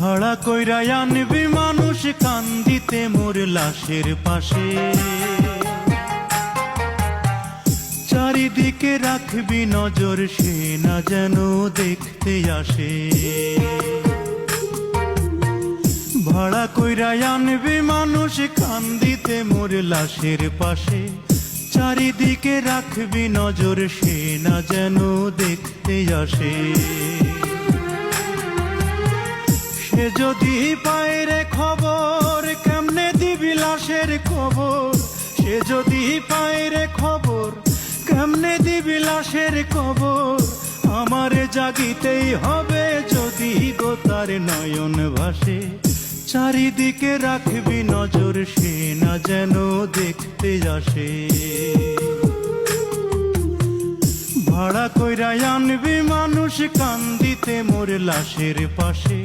ভাড়া কইরা আনবি মানুষ কান্দিতে মোর লাশের পাশে, চারিদিকে রাখবি নজর সে না যেন দেখতে আসে। ভাড়া কইরা আনবি মানুষ কান্দিতে মোর লাশের পাশে, চারিদিকে রাখবি নজর সে না যেন দেখতে আসে। সে যদি পায় রে খবর কেমনে দিবি লাশের খবর, সে যদি পায় রে খবর কেমনে দিবি লাশের খবর। আমারে জাগিতেই হবে যদি গো তার নয়ন ভাসে, চারিদিকে রাখবি নজর সে না যেন দেখতে আসে। ভাড়া কইরা আনবি মানুষ কান্দিতে মোর লাশের পাশে,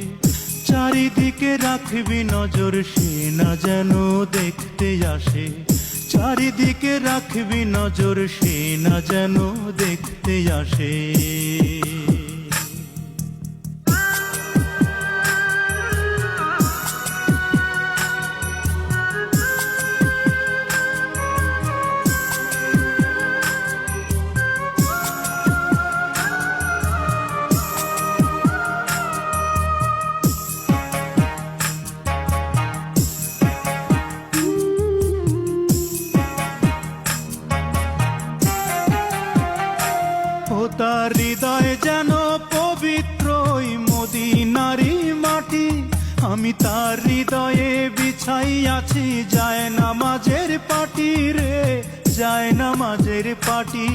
চারিদিকে রাখবি নজর সে না যেন দেখতে আসে। চারিদিকে রাখবি নজর সে না যেন দেখতে আসে। তার হৃদয় যেন পবিত্র ওই মদিনারি মাটি, আমি তার হৃদয়ে বিছাই আছি যায় নামাজের পাটি রে, যায় নামাজের পাটি।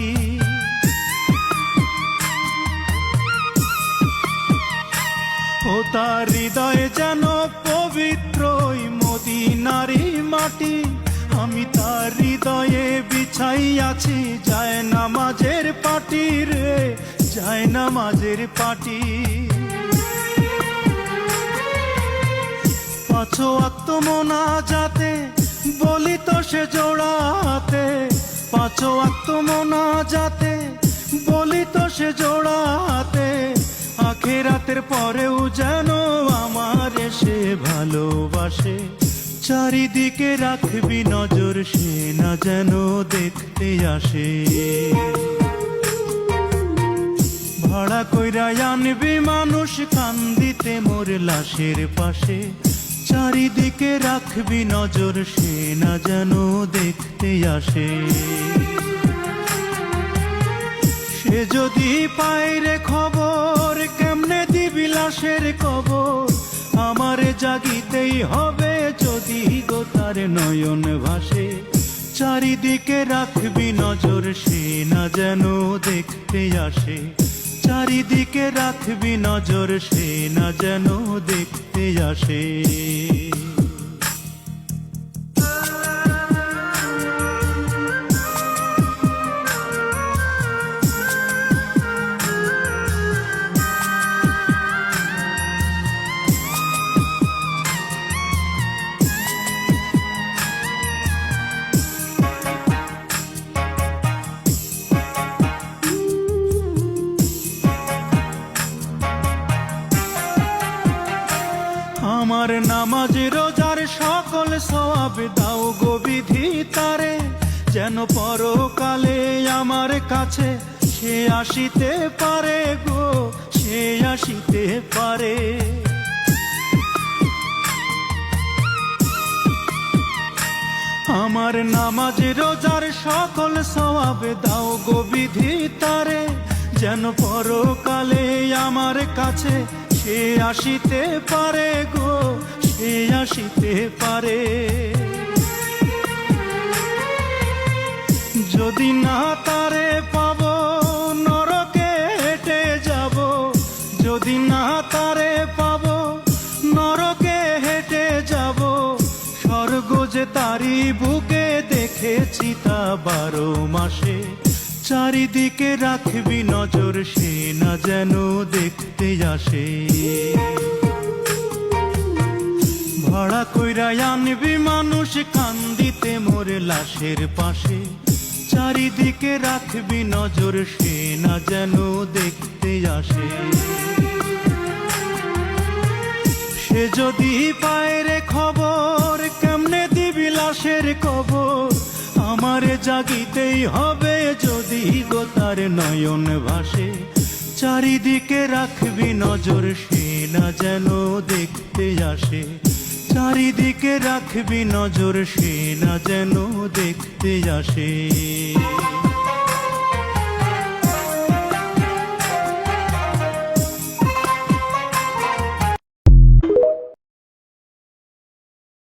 ও তার হৃদয় যেন পবিত্র ওই মদিনারি মাটি, আমি তার হৃদয়ে বিছাই আছি যায় নামাজের পাটি রে, যায় নামাজের পাটি। পাঁচ ওয়াক্ত মোনাজাতে বলি তো সে জোড়াতে, পাঁচ ওয়াক্ত মোনাজাতে বলি তো সে জোড়াতে। আখিরাতের পরেও যেন আমার সে ভালোবাসে, চারিদিকে রাখবি নজর সে না যেন দেখতে আসে। ভাড়া কইরা আনবি মানুষ কান্দিতে মোর লাশের পাশে, চারিদিকে রাখবি নজর সে না যেন দেখতে আসে। সে যদি পায় রে খবর কেমনে দিবি লাশের কবর, আমারে জাগিতেই হবে যদি গো তার নয়ন ভাসে। চারিদিকে রাখবি নজর সে না যেন দেখতে আসে, চারিদিকে রাখবি নজর সে না যেন দেখতে আসে। আমার নামাজ রোজার সকল সওয়াব দাও গো বিধি তারে, যেন পরকালে আমার কাছে সে আসিতে পারে গো, সে আসিতে পারে। আমার নামাজ রোজার সকল সওয়াব দাও গো বিধি তারে, যেন পরকালে আমার কাছে সে আসিতে পারে গো, সে আসিতে পারে। যদি না তারে পাব নরকে হেঁটে যাব, যদি না তারে পাব নরকে হেঁটে যাব। স্বর্গ যে তারি বুকে দেখেছি তা 12 মাসে, চারিদিকে রাখবি নজর সে না যেন দেখতে আসে। ভাড়া কইরা আনবি মানুষ কান্দিতে মোর লাশের পাশে, চারিদিকে রাখবি নজর সে না যেন দেখতে আসে। সে যদি পায় রে খবর কেমনে দিবি লাশের কবর আমারে জাগিতেই হবে যদি গো তার নয়ন ভাসে চারিদিকে রাখবি নজর সে না যেন দেখতে আসে চারিদিকে রাখবি নজর সে না যেন দেখতে আসে